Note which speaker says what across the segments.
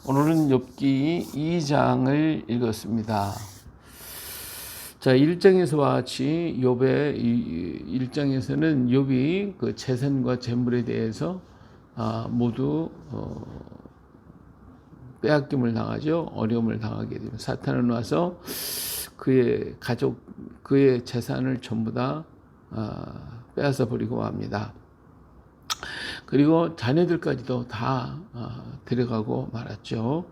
Speaker 1: 오늘은 욥기 2장을 읽었습니다. 자, 1장에서와 같이 욥의 1장에서는 욥이 그 재산과 재물에 대해서 모두 빼앗김을 당하죠. 어려움을 당하게 됩니다. 사탄은 와서 그의 가족, 그의 재산을 전부 다 빼앗아 버리고 합니다. 그리고 자녀들까지도 다 데려가고 말았죠.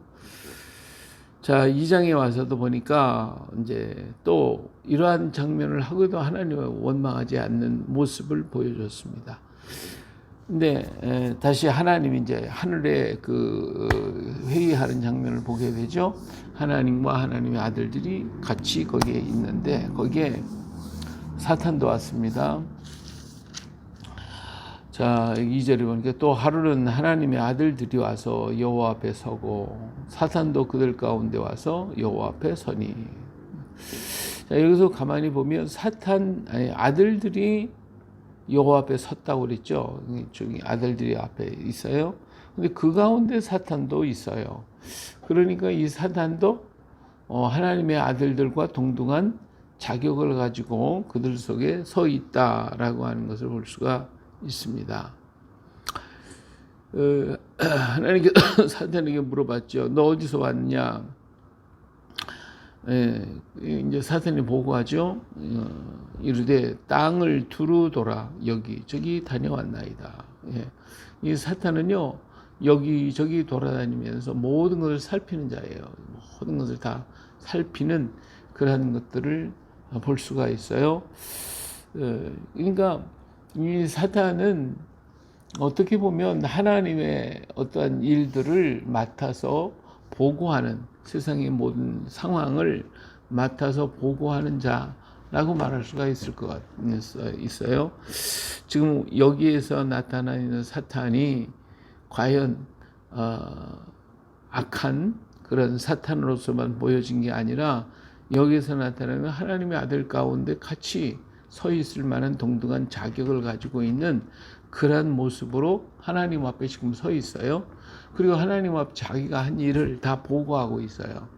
Speaker 1: 자, 2장에 와서도 보니까 이제 또 이러한 장면을 하고도 하나님을 원망하지 않는 모습을 보여줬습니다. 근데 다시 하나님이 이제 하늘에 그 회의하는 장면을 보게 되죠. 하나님과 하나님의 아들들이 같이 거기에 있는데 거기에 사탄도 왔습니다. 자, 2절에 보니까 또 하루는 하나님의 아들들이 와서 여호와 앞에 서고 사탄도 그들 가운데 와서 여호와 앞에 서니. 자, 여기서 가만히 보면 아들들이 여호와 앞에 섰다고 그랬죠. 저기 아들들이 앞에 있어요. 근데 그 가운데 사탄도 있어요. 그러니까 이 사탄도 하나님의 아들들과 동등한 자격을 가지고 그들 속에 서 있다라고 하는 것을 볼 수가 있습니다. 하나님께서 사탄에게 물어봤죠. 너 어디서 왔냐? 이제 사탄이 보고하죠. 이르되 땅을 두루 돌아 여기 저기 다녀왔나이다. 이 사탄은요 여기 저기 돌아다니면서 모든 것을 살피는 자예요. 모든 것을 다 살피는 그러한 것들을 볼 수가 있어요. 그러니까 이 사탄은 어떻게 보면 하나님의 어떠한 일들을 맡아서 보고하는, 세상의 모든 상황을 맡아서 보고하는 자라고 말할 수가 있어요. 지금 여기에서 나타나는 사탄이 과연 악한 그런 사탄으로서만 보여진 게 아니라 여기에서 나타나는 하나님의 아들 가운데 같이 서 있을 만한 동등한 자격을 가지고 있는 그러한 모습으로 하나님 앞에 지금 서 있어요. 그리고 하나님 앞 자기가 한 일을 다 보고하고 있어요.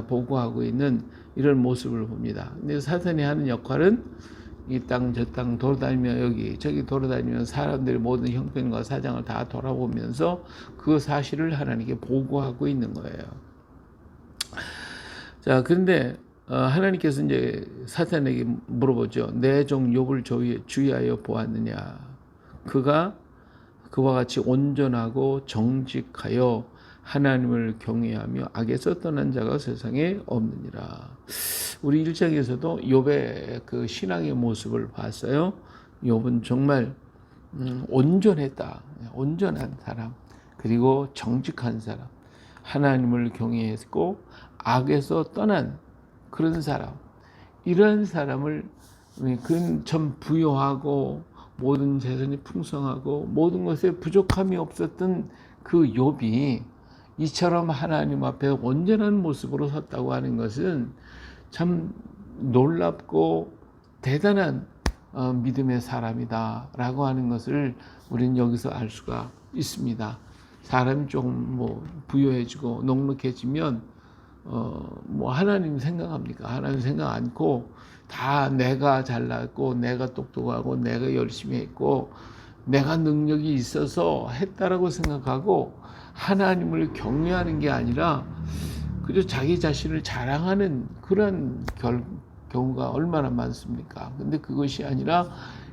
Speaker 1: 보고하고 있는 이런 모습을 봅니다. 근데 사탄이 하는 역할은 이 땅 저 땅 돌아다니며 여기 저기 돌아다니면 사람들의 모든 형편과 사정을 다 돌아보면서 그 사실을 하나님께 보고하고 있는 거예요. 자, 그런데 하나님께서 이제 사탄에게 물어보죠. 내 종 욥을 주의하여 보았느냐? 그가 그와 같이 온전하고 정직하여 하나님을 경외하며 악에서 떠난 자가 세상에 없느니라. 우리 1장에서도 욥의 그 신앙의 모습을 봤어요. 욥은 정말 온전했다. 온전한 사람, 그리고 정직한 사람, 하나님을 경외했고 악에서 떠난 그런 사람, 이런 사람을 그는 참 부유하고 모든 재산이 풍성하고 모든 것에 부족함이 없었던 그 욥이 이처럼 하나님 앞에 온전한 모습으로 섰다고 하는 것은 참 놀랍고 대단한 믿음의 사람이다라고 하는 것을 우리는 여기서 알 수가 있습니다. 사람이 조금 부유해지고 넉넉해지면 하나님 생각합니까? 하나님 생각 않고 다 내가 잘났고 내가 똑똑하고 내가 열심히 했고 내가 능력이 있어서 했다라고 생각하고 하나님을 경외하는 게 아니라 그저 자기 자신을 자랑하는 그런 경우가 얼마나 많습니까? 근데 그것이 아니라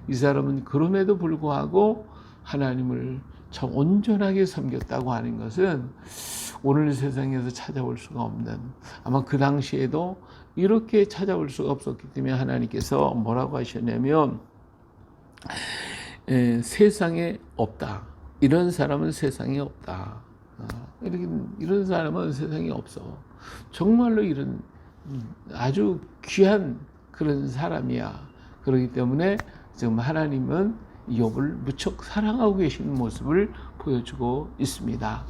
Speaker 1: 이 사람은 그럼에도 불구하고 하나님을 참 온전하게 섬겼다고 하는 것은 오늘 세상에서 찾아볼 수가 없는, 아마 그 당시에도 이렇게 찾아볼 수가 없었기 때문에 하나님께서 뭐라고 하셨냐면 세상에 없다. 이런 사람은 세상에 없다. 이런 사람은 세상에 없어. 정말로 이런 아주 귀한 그런 사람이야. 그렇기 때문에 지금 하나님은 욥을 무척 사랑하고 계시는 모습을 보여주고 있습니다.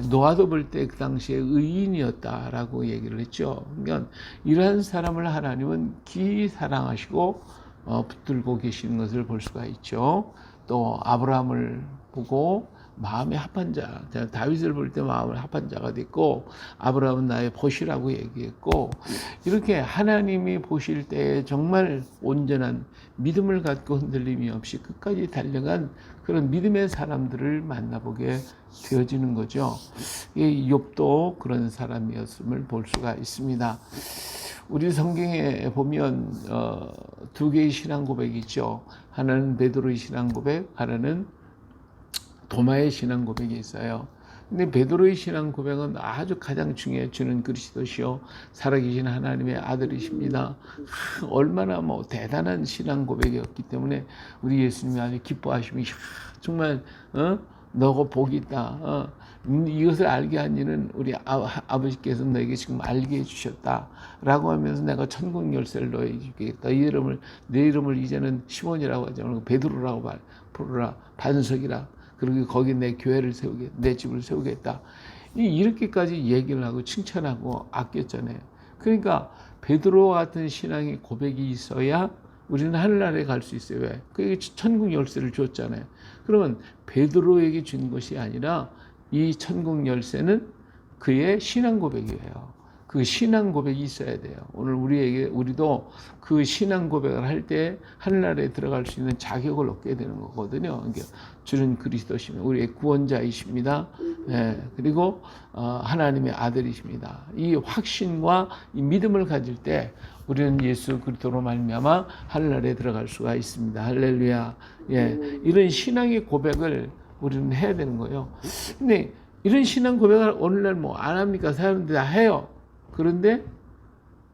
Speaker 1: 노아도 볼 때 그 당시에 의인이었다라고 얘기를 했죠. 그러니까 이러한 사람을 하나님은 기이 사랑하시고 붙들고 계시는 것을 볼 수가 있죠. 또 아브라함을 보고 마음의 합한 자. 다윗을 볼 때 마음을 합한 자가 됐고, 아브라함은 나의 보시라고 얘기했고, 이렇게 하나님이 보실 때 정말 온전한 믿음을 갖고 흔들림이 없이 끝까지 달려간 그런 믿음의 사람들을 만나보게 되어지는 거죠. 이 욥도 그런 사람이었음을 볼 수가 있습니다. 우리 성경에 보면 두 개의 신앙 고백이 있죠. 하나는 베드로의 신앙 고백, 하나는 도마의 신앙 고백이 있어요. 근데 베드로의 신앙 고백은 아주 가장 중요해요. 주는 그리스도시요 살아계신 하나님의 아들이십니다. 얼마나 대단한 신앙 고백이었기 때문에 우리 예수님이 아주 기뻐하시며 정말 너가 복이 있다. 이것을 알게 한 이는 우리 아버지께서 너에게 지금 알게 해주셨다라고 하면서 내가 천국 열쇠를 너에게 주겠다. 내 이름을 이제는 시몬이라고 하지 말고 베드로라고 부르라. 반석이라. 그리고 거기 내 교회를 내 집을 세우겠다. 이렇게까지 얘기를 하고 칭찬하고 아꼈잖아요. 그러니까 베드로와 같은 신앙의 고백이 있어야 우리는 하늘나라에 갈 수 있어요. 왜? 그게 천국 열쇠를 줬잖아요. 그러면 베드로에게 준 것이 아니라 이 천국 열쇠는 그의 신앙 고백이에요. 그 신앙 고백이 있어야 돼요. 오늘 우리도 그 신앙 고백을 할 때 하늘나라에 들어갈 수 있는 자격을 얻게 되는 거거든요. 그러니까 주는 그리스도시며 우리의 구원자이십니다. 네, 그리고 하나님의 아들이십니다. 이 확신과 이 믿음을 가질 때 우리는 예수 그리스도로 말미암아 하늘나라에 들어갈 수가 있습니다. 할렐루야. 예, 이런 신앙의 고백을 우리는 해야 되는 거예요. 근데 이런 신앙 고백을 오늘날 안 합니까? 사람들이 다 해요. 그런데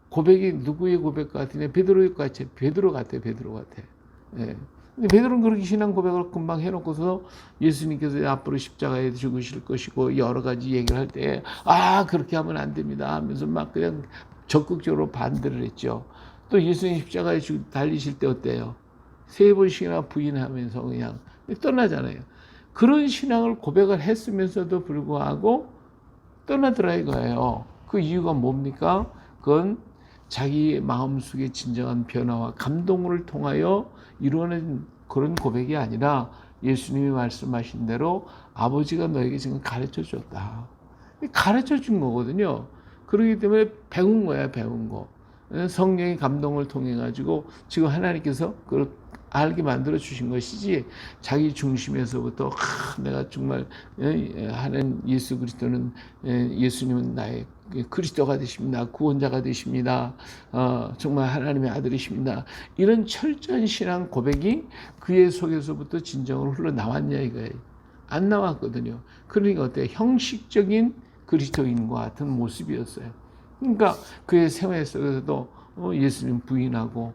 Speaker 1: 고백이 누구의 고백 같으냐? 베드로 같아. 예. 근데 베드로는 그렇게 신앙 고백을 금방 해놓고서 예수님께서 앞으로 십자가에 죽으실 것이고 여러 가지 얘기를 할 때 그렇게 하면 안 됩니다 하면서 막 그냥 적극적으로 반대를 했죠. 또 예수님 십자가에 달리실 때 어때요? 3번씩이나 부인하면서 그냥 떠나잖아요. 그런 신앙을 고백을 했으면서도 불구하고 떠나더라 이거예요. 그 이유가 뭡니까? 그건 자기 마음속에 진정한 변화와 감동을 통하여 이루어낸 그런 고백이 아니라 예수님이 말씀하신 대로 아버지가 너에게 지금 가르쳐 줬다. 가르쳐 준 거거든요. 그렇기 때문에 배운 거야, 배운 거. 성령의 감동을 통해 가지고 지금 하나님께서 그걸 알게 만들어 주신 것이지 자기 중심에서부터 내가 정말 하는 예수 그리스도는 예수님은 나의 그리스도가 되십니다. 구원자가 되십니다. 정말 하나님의 아들이십니다. 이런 철저한 신앙 고백이 그의 속에서부터 진정으로 흘러나왔냐 이거예요. 안 나왔거든요. 그러니까 어때요? 형식적인 그리스도인과 같은 모습이었어요. 그러니까 그의 생활 속에서도 예수님 부인하고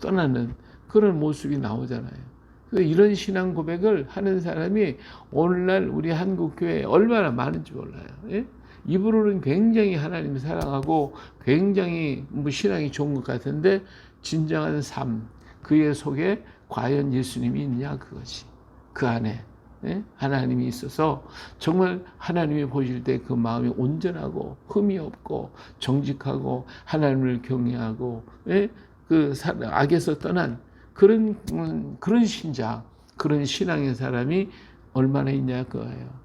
Speaker 1: 떠나는 그런 모습이 나오잖아요. 이런 신앙 고백을 하는 사람이 오늘날 우리 한국 교회에 얼마나 많은지 몰라요. 예? 입으로는 굉장히 하나님을 사랑하고 굉장히 신앙이 좋은 것 같은데 진정한 삶, 그의 속에 과연 예수님이 있냐 그것이. 그 안에 하나님이 있어서 정말 하나님이 보실 때 그 마음이 온전하고 흠이 없고 정직하고 하나님을 경외하고 그 악에서 떠난 그런 신자, 그런 신앙의 사람이 얼마나 있냐 그거예요.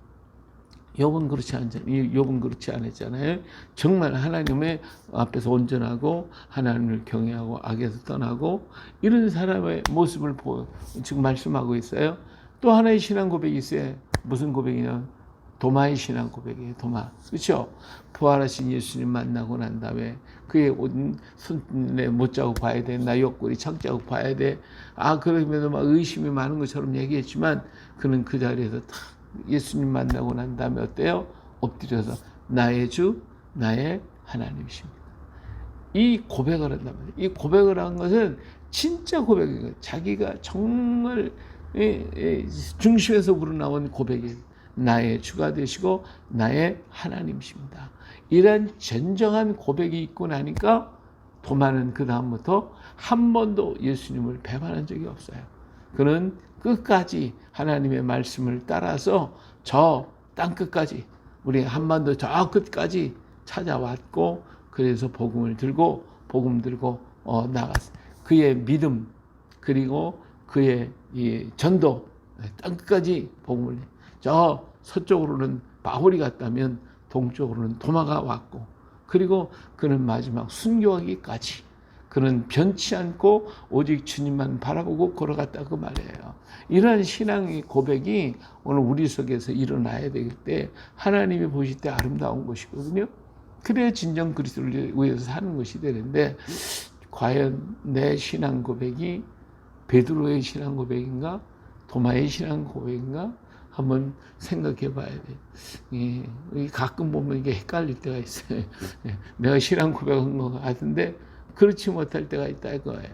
Speaker 1: 욥은 그렇지 않았잖아요. 정말 하나님의 앞에서 온전하고 하나님을 경외하고 악에서 떠나고 이런 사람의 모습을 지금 말씀하고 있어요. 또 하나의 신앙 고백이 있어요. 무슨 고백이냐? 도마의 신앙 고백이에요. 도마. 그렇죠? 부활하신 예수님 만나고 난 다음에 그의 손에 못자국 봐야 돼. 나 옆구리 창자국 봐야 돼. 그러면서 막 의심이 많은 것처럼 얘기했지만 그는 그 자리에서 탁 예수님 만나고 난 다음에 어때요? 엎드려서 나의 주, 나의 하나님이십니다. 이 고백을 한단 말이에요. 이 고백을 한 것은 진짜 고백이에요. 자기가 정말 중심에서 우러나온 고백이에요. 나의 주가 되시고 나의 하나님이십니다. 이런 진정한 고백이 있고 나니까 도마는 그 다음부터 한 번도 예수님을 배반한 적이 없어요. 그는 끝까지 하나님의 말씀을 따라서 저 땅끝까지 우리 한반도 저 끝까지 찾아왔고 그래서 복음 들고 나갔어요. 그의 믿음 그리고 그의 이 전도 땅끝까지 복음을 저 서쪽으로는 바울이 갔다면 동쪽으로는 도마가 왔고, 그리고 그는 마지막 순교하기까지 그는 변치 않고 오직 주님만 바라보고 걸어갔다 그 말이에요. 이러한 신앙의 고백이 오늘 우리 속에서 일어나야 되기 때문에 하나님이 보실 때 아름다운 것이거든요. 그래야 진정 그리스도를 위해서 사는 것이 되는데, 과연 내 신앙 고백이 베드로의 신앙 고백인가? 도마의 신앙 고백인가? 한번 생각해 봐야 돼. 가끔 보면 이게 헷갈릴 때가 있어요. 내가 신앙 고백한 것 같은데 그렇지 못할 때가 있다 이거예요.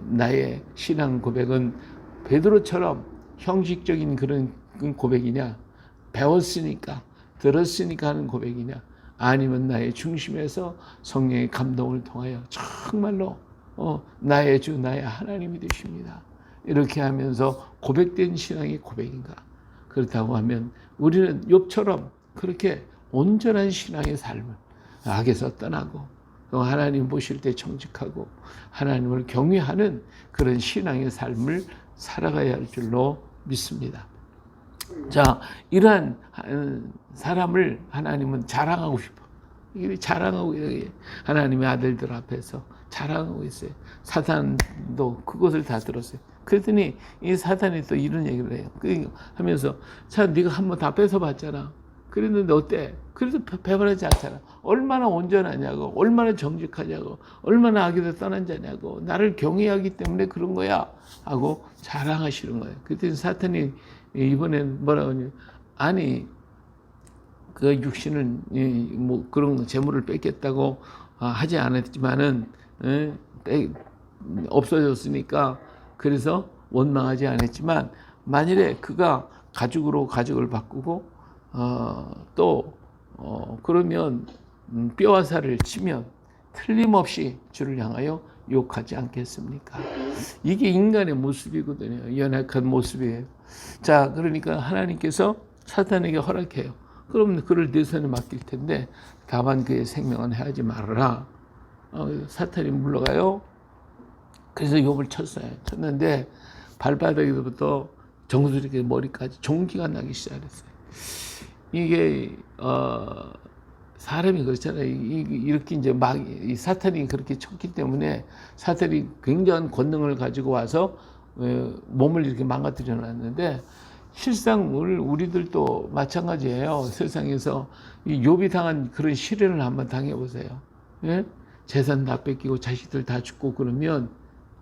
Speaker 1: 나의 신앙 고백은 베드로처럼 형식적인 그런 고백이냐, 배웠으니까 들었으니까 하는 고백이냐, 아니면 나의 중심에서 성령의 감동을 통하여 정말로 나의 주 나의 하나님이 되십니다, 이렇게 하면서 고백된 신앙이 고백인가? 그렇다고 하면 우리는 욥처럼 그렇게 온전한 신앙의 삶을 악에서 떠나고 하나님 보실 때 정직하고 하나님을 경외하는 그런 신앙의 삶을 살아가야 할 줄로 믿습니다. 자, 이러한 사람을 하나님은 자랑하고 싶어. 자랑하고, 하나님의 아들들 앞에서 자랑하고 있어요. 사탄도 그것을 다 들었어요. 그랬더니 이 사탄이 또 이런 얘기를 해요. 하면서, 자, 네가 한번 다 뺏어봤잖아. 그랬는데 어때? 그래도 배반하지 않잖아. 얼마나 온전하냐고, 얼마나 정직하냐고, 얼마나 악에서 떠난 자냐고, 나를 경외하기 때문에 그런 거야 하고 자랑하시는 거예요. 그랬더니 사탄이 이번엔 뭐라고 하냐, 아니 그 육신은 뭐 그런 재물을 뺏겠다고 하지 않았지만은 없어졌으니까 그래서 원망하지 않았지만, 만일에 그가 가죽으로 가죽을 바꾸고 그러면 뼈와 살을 치면 틀림없이 주를 향하여 욕하지 않겠습니까? 이게 인간의 모습이거든요. 연약한 모습이에요. 자, 그러니까 하나님께서 사탄에게 허락해요. 그럼 그를 내 손에 맡길 텐데 다만 그의 생명은 해하지 말아라. 사탄이 물러가요. 그래서 욥을 쳤는데 발바닥에서부터 정수리의 머리까지 종기가 나기 시작했어요. 이게 사람이 그렇잖아요. 이렇게 이제 막 이 사탄이 그렇게 쳤기 때문에 사탄이 굉장한 권능을 가지고 와서 몸을 이렇게 망가뜨려 놨는데, 실상 우리들도 마찬가지예요. 세상에서 이 욥이 당한 그런 시련을 한번 당해보세요. 예? 재산 다 뺏기고 자식들 다 죽고 그러면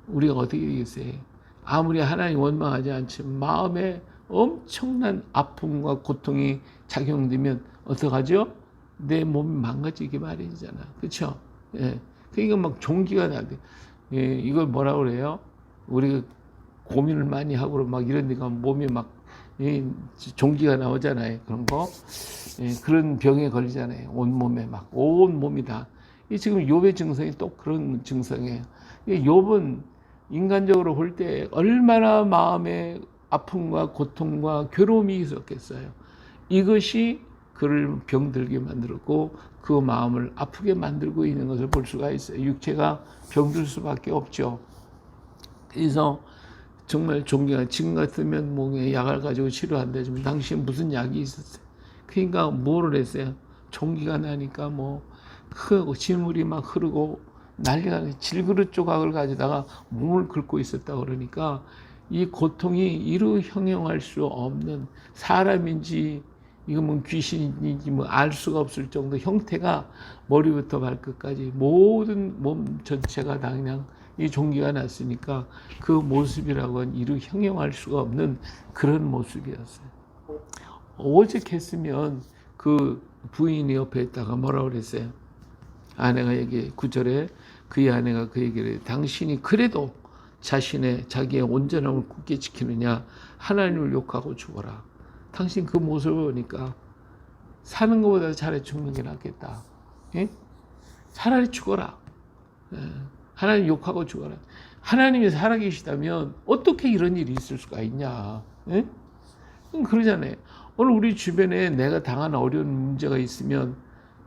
Speaker 1: 우리가 어떻게 되겠어요? 아무리 하나님 원망하지 않지만 마음에 엄청난 아픔과 고통이 작용되면 어떡하죠? 내 몸이 망가지기 마련이잖아. 그렇죠? 예. 그러니까 막 종기가 나대. 예, 이걸 뭐라고 그래요? 우리가 고민을 많이 하고 막 이런 데가 몸이 막 종기가 나오잖아요. 그런 거. 예, 그런 병에 걸리잖아요. 온몸에 막 온 몸이 다. 이 지금 욥의 증상이 또 그런 증상이에요. 욥은 인간적으로 볼 때 얼마나 마음에 아픔과 고통과 괴로움이 있었겠어요. 이것이 그를 병들게 만들었고 그 마음을 아프게 만들고 있는 것을 볼 수가 있어요. 육체가 병들 수밖에 없죠. 그래서 정말 존경한, 지금 같으면 몸에 약을 가지고 치료한다지만 당시에 무슨 약이 있었어요. 그러니까 뭐를 했어요? 종기가 나니까 뭐 질물이 막 흐르고 난리가 나요. 질그릇 조각을 가져다가 몸을 긁고 있었다 그러니까 이 고통이 이루 형용할 수 없는, 사람인지 이거 뭐 귀신인지 뭐 알 수가 없을 정도 형태가 머리부터 발끝까지 모든 몸 전체가 다 그냥 이 종기가 났으니까 그 모습이라고는 이루 형용할 수가 없는 그런 모습이었어요. 오직했으면 그 부인이 옆에 있다가 뭐라고 그랬어요? 아내가 얘기해, 9절에 그의 아내가 그 얘기를 해요. 당신이 그래도 자기의 온전함을 굳게 지키느냐, 하나님을 욕하고 죽어라. 당신 그 모습을 보니까 사는 것보다 차라리 죽는 게 낫겠다. 예? 차라리 죽어라. 예. 하나님 욕하고 죽어라. 하나님이 살아계시다면 어떻게 이런 일이 있을 수가 있냐. 예? 그러잖아요. 오늘 우리 주변에 내가 당한 어려운 문제가 있으면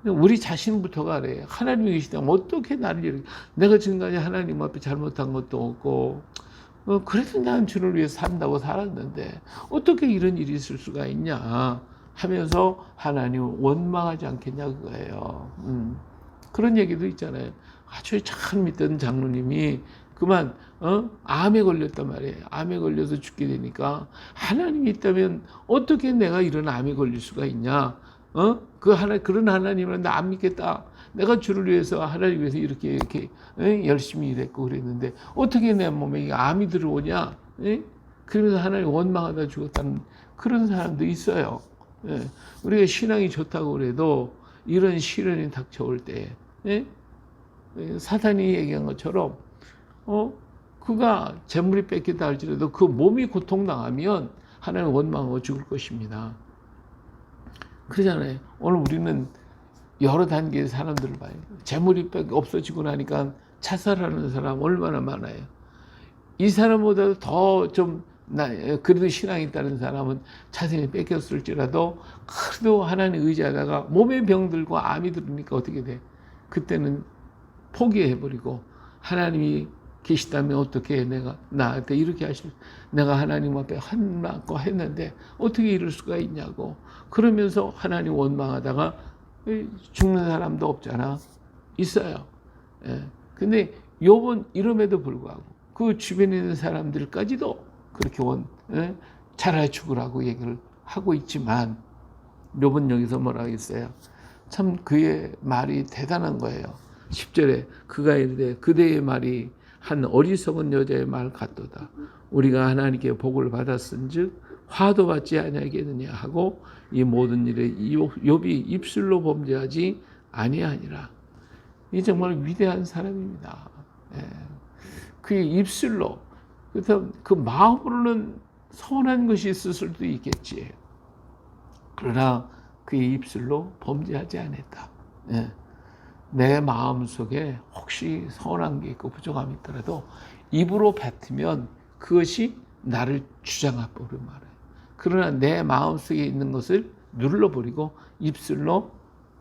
Speaker 1: 우리 자신부터가 그래. 하나님이 계시다면 어떻게 나를 이렇게, 내가 지금까지 하나님 앞에 잘못한 것도 없고 그래도 난 주를 위해서 산다고 살았는데 어떻게 이런 일이 있을 수가 있냐 하면서 하나님을 원망하지 않겠냐 그거예요. 그런 얘기도 있잖아요. 아주 잘 믿던 장로님이 그만 암에 걸렸단 말이에요. 암에 걸려서 죽게 되니까 하나님이 있다면 어떻게 내가 이런 암에 걸릴 수가 있냐? 그런 하나님은 나 안 믿겠다. 내가 주를 위해서 하나님 위해서 이렇게 열심히 일했고 그랬는데 어떻게 내 몸에 암이 들어오냐? 그러면서 하나님 원망하다 죽었다는 그런 사람도 있어요. 우리가 신앙이 좋다고 그래도 이런 시련이 닥쳐올 때 사탄이 얘기한 것처럼 그가 재물이 뺏겼다 할지라도 그 몸이 고통당하면 하나님 원망하고 죽을 것입니다. 그러잖아요. 오늘 우리는 여러 단계의 사람들을 봐요. 재물이 없어지고 나니까 자살하는 사람 얼마나 많아요. 이 사람보다 더 좀 그래도 신앙이 있다는 사람은 자신이 뺏겼을지라도 그래도 하나님 의지하다가 몸에 병들고 암이 들으니까 어떻게 돼? 그때는 포기해버리고 하나님이 계시다면 어떻게 내가 나한테 이렇게 내가 하나님 앞에 한마고 했는데 어떻게 이럴 수가 있냐고 그러면서 하나님 원망하다가 죽는 사람도 없잖아. 있어요. 근데 욥은 이름에도 불구하고 그 주변에 있는 사람들까지도 그렇게 차라리 죽으라고 얘기를 하고 있지만 욥은 여기서 뭐라고 했어요? 참 그의 말이 대단한 거예요. 10절에 그가 이르되 그대의 말이 한 어리석은 여자의 말 같도다. 우리가 하나님께 복을 받았은즉 화도 받지 아니하겠느냐 하고 이 모든 일에 욥이 입술로 범죄하지 아니하니라. 이 정말 위대한 사람입니다. 그의 입술로 그래서 그 마음으로는 선한 것이 있을 수도 있겠지. 그러나 그의 입술로 범죄하지 않았다. 내 마음 속에 혹시 선한 게 있고 부정함이 있더라도 입으로 뱉으면 그것이 나를 주장하고 말해요. 그러나 내 마음 속에 있는 것을 눌러버리고 입술로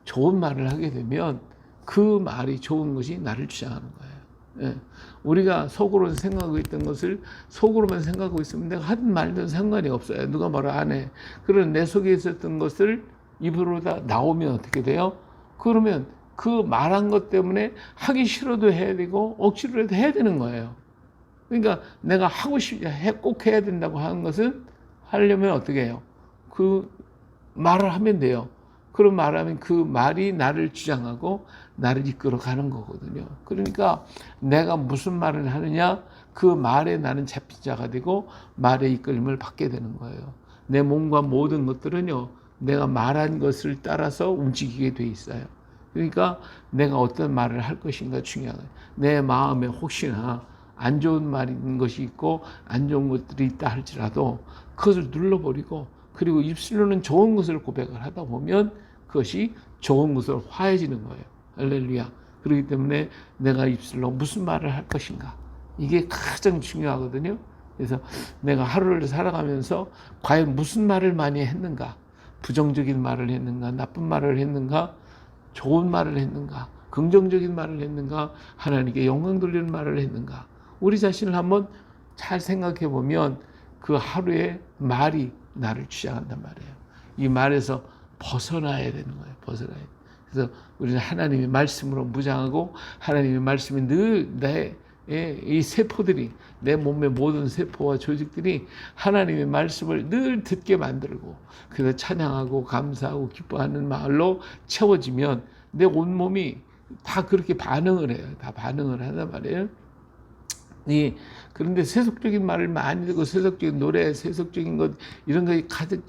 Speaker 1: 좋은 말을 하게 되면 그 말이 좋은 것이 나를 주장하는 거예요. 우리가 속으로 생각하고 있던 것을 속으로만 생각하고 있으면 내가 하든 말든 상관이 없어요. 누가 뭐라 안 해. 그런 내 속에 있었던 것을 입으로 다 나오면 어떻게 돼요? 그러면 그 말한 것 때문에 하기 싫어도 해야 되고 억지로라도 해야 되는 거예요. 그러니까 내가 하고 꼭 해야 된다고 하는 것은 하려면 어떻게 해요? 그 말을 하면 돼요. 그런 말하면 그 말이 나를 주장하고 나를 이끌어 가는 거거든요. 그러니까 내가 무슨 말을 하느냐 그 말에 나는 잡힌 자가 되고 말의 이끌림을 받게 되는 거예요. 내 몸과 모든 것들은요 내가 말한 것을 따라서 움직이게 돼 있어요. 그러니까 내가 어떤 말을 할 것인가 중요한 거예요. 내 마음에 혹시나 안 좋은 말인 것이 있고 안 좋은 것들이 있다 할지라도 그것을 눌러버리고 그리고 입술로는 좋은 것을 고백을 하다 보면 그것이 좋은 것으로 화해지는 거예요. 할렐루야. 그렇기 때문에 내가 입술로 무슨 말을 할 것인가 이게 가장 중요하거든요. 그래서 내가 하루를 살아가면서 과연 무슨 말을 많이 했는가, 부정적인 말을 했는가, 나쁜 말을 했는가, 좋은 말을 했는가, 긍정적인 말을 했는가, 하나님께 영광 돌리는 말을 했는가. 우리 자신을 한번 잘 생각해 보면 그 하루의 말이 나를 주장한단 말이에요. 이 말에서 벗어나야 되는 거예요. 벗어나야 돼요. 그래서 우리는 하나님의 말씀으로 무장하고 하나님의 말씀이 늘 이 세포들이 내 몸의 모든 세포와 조직들이 하나님의 말씀을 늘 듣게 만들고 그래서 찬양하고 감사하고 기뻐하는 말로 채워지면 내 온몸이 다 그렇게 반응을 해요. 다 반응을 한단 말이에요. 그런데 세속적인 말을 많이 듣고 세속적인 노래, 세속적인 것 이런 거 가득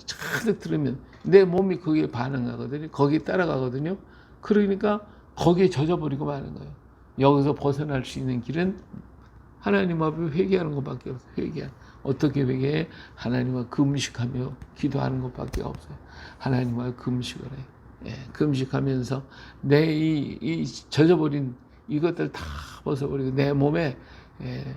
Speaker 1: 들으면 내 몸이 거기에 반응하거든요. 거기에 따라가거든요. 그러니까 거기에 젖어버리고 마는 거예요. 여기서 벗어날 수 있는 길은 하나님 앞에 회개하는 것밖에 없어요. 어떻게 회개해? 하나님과 금식하며 기도하는 것밖에 없어요. 하나님과 금식을 해요. 금식하면서 내 이 젖어버린 이것들 다 벗어버리고 내 몸에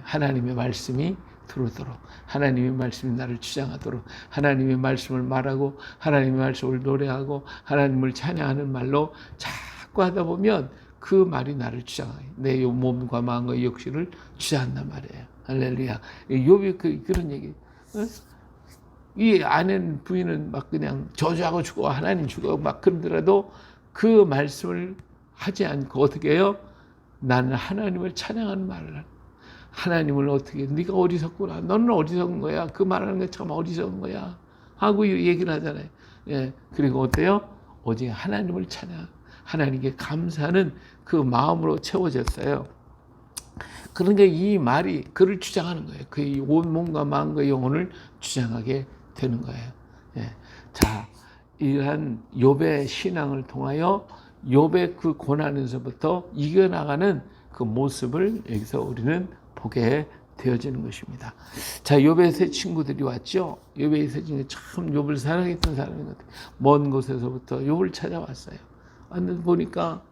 Speaker 1: 하나님의 말씀이 들어오도록 하나님의 말씀이 나를 주장하도록 하나님의 말씀을 말하고 하나님의 말씀을 노래하고 하나님을 찬양하는 말로 자꾸 하다 보면 그 말이 나를 주장해요. 내 몸과 마음과 역시를 주장한단 말이에요. 할렐루야. 욥이 그런 얘기. 이 아내는 부인은 막 그냥 저주하고 죽어 하나님 죽어 막 그러더라도 그 말씀을 하지 않고 어떻게 해요? 나는 하나님을 찬양하는 말을 하는. 하나님을 어떻게 네가 어리석구나. 너는 어리석은 거야. 그 말하는 게 참 어리석은 거야. 하고 얘기를 하잖아요. 예. 그리고 어때요? 오직 하나님을 찬양. 하나님께 감사하는 그 마음으로 채워졌어요. 그러니까 이 말이 그를 주장하는 거예요. 그의 온 몸과 마음과 영혼을 주장하게 되는 거예요. 예. 자, 이러한 욥의 신앙을 통하여 욥의 그 고난에서부터 이겨나가는 그 모습을 여기서 우리는 보게 되어지는 것입니다. 자, 욥의 세 친구들이 왔죠. 욥의 세 친구들이 참 욥을 사랑했던 사람인 것 같아요. 먼 곳에서부터 욥을 찾아왔어요. 왔는데 보니까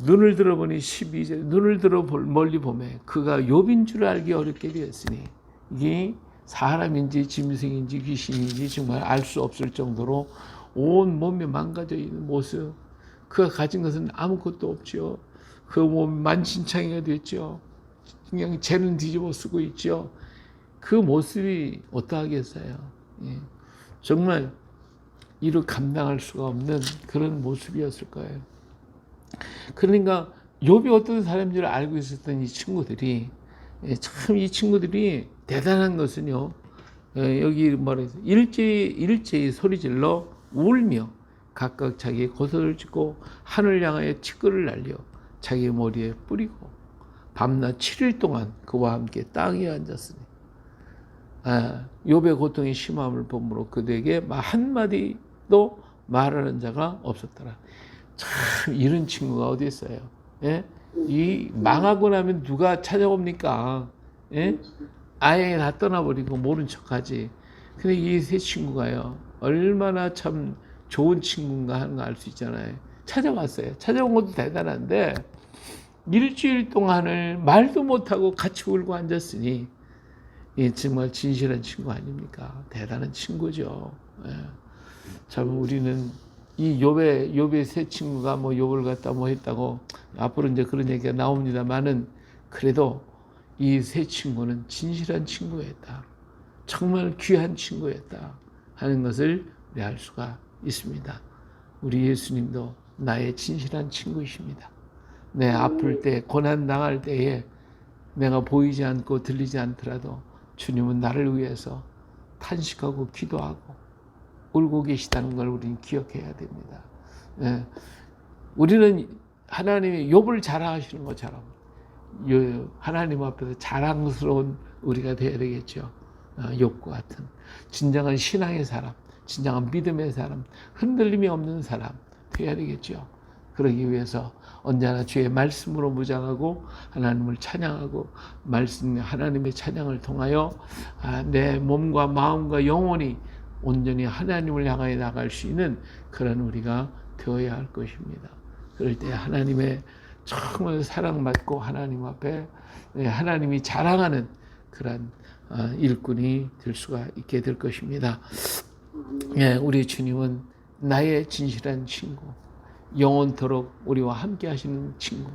Speaker 1: 눈을 들어보니 12절 눈을 들어 멀리 보매 그가 욥인 줄 알기 어렵게 되었으니 이게 사람인지 짐승인지 귀신인지 정말 알 수 없을 정도로 온 몸이 망가져 있는 모습. 그가 가진 것은 아무것도 없죠. 그 몸이 만신창이가 됐죠. 그냥 죄는 뒤집어 쓰고 있죠. 그 모습이 어떠하겠어요. 예. 정말 이를 감당할 수가 없는 그런 모습이었을 거예요. 그러니까 욥이 어떤 사람인 줄 알고 있었던 이 친구들이 참 이 친구들이 대단한 것은요. 여기 말해서 일제히 소리질러 울며 각각 자기의 고소를 짓고 하늘 향하여 티끌을 날려 자기 머리에 뿌리고 밤낮 7일 동안 그와 함께 땅에 앉았으니 욥의 고통의 심함을 보므로 그들에게 한마디도 말하는 자가 없었더라. 참 이런 친구가 어디 있어요? 예? 이 망하고 나면 누가 찾아옵니까? 예? 아예 다 떠나버리고 모른 척하지. 근데 이 세 친구가요 얼마나 참 좋은 친구인가 하는 거 알 수 있잖아요. 찾아왔어요. 찾아온 것도 대단한데 일주일 동안을 말도 못하고 같이 울고 앉았으니 이 정말 진실한 친구 아닙니까? 대단한 친구죠. 예. 참 우리는 이 욥의 세 친구가 뭐 욥을 갖다 뭐 했다고 앞으로 이제 그런 얘기가 나옵니다만은 그래도 이 세 친구는 진실한 친구였다. 정말 귀한 친구였다 하는 것을 우리 알 수가 있습니다. 우리 예수님도 나의 진실한 친구이십니다. 내 아플 때 고난 당할 때에 내가 보이지 않고 들리지 않더라도 주님은 나를 위해서 탄식하고 기도하고 울고 계시다는 걸 우리는 기억해야 됩니다. 예. 우리는 하나님이 욥을 자랑하시는 것처럼 하나님 앞에서 자랑스러운 우리가 되어야 되겠죠. 욥과 같은 진정한 신앙의 사람, 진정한 믿음의 사람, 흔들림이 없는 사람 되어야 되겠죠. 그러기 위해서 언제나 주의 말씀으로 무장하고 하나님을 찬양하고 말씀 하나님의 찬양을 통하여 내 몸과 마음과 영혼이 온전히 하나님을 향하여 나갈 수 있는 그런 우리가 되어야 할 것입니다. 그럴 때 하나님의 정말 사랑받고 하나님 앞에 하나님이 자랑하는 그런 일꾼이 될 수가 있게 될 것입니다. 우리 주님은 나의 진실한 친구, 영원토록 우리와 함께 하시는 친구,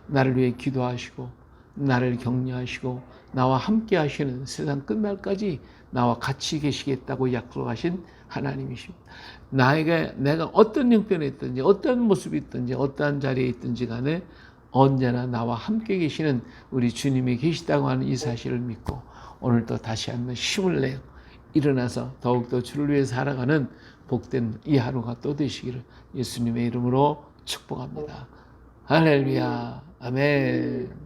Speaker 1: 나를 위해 기도하시고 나를 격려하시고 나와 함께 하시는 세상 끝날까지 나와 같이 계시겠다고 약속하신 하나님이십니다. 내가 어떤 형편에 있든지 어떤 모습이 있든지 어떠한 자리에 있든지 간에 언제나 나와 함께 계시는 우리 주님이 계시다고 하는 이 사실을 믿고 오늘도 다시 한번 힘을 내어 일어나서 더욱더 주를 위해 살아가는 복된 이 하루가 또 되시기를 예수님의 이름으로 축복합니다. 할렐루야. 아멘.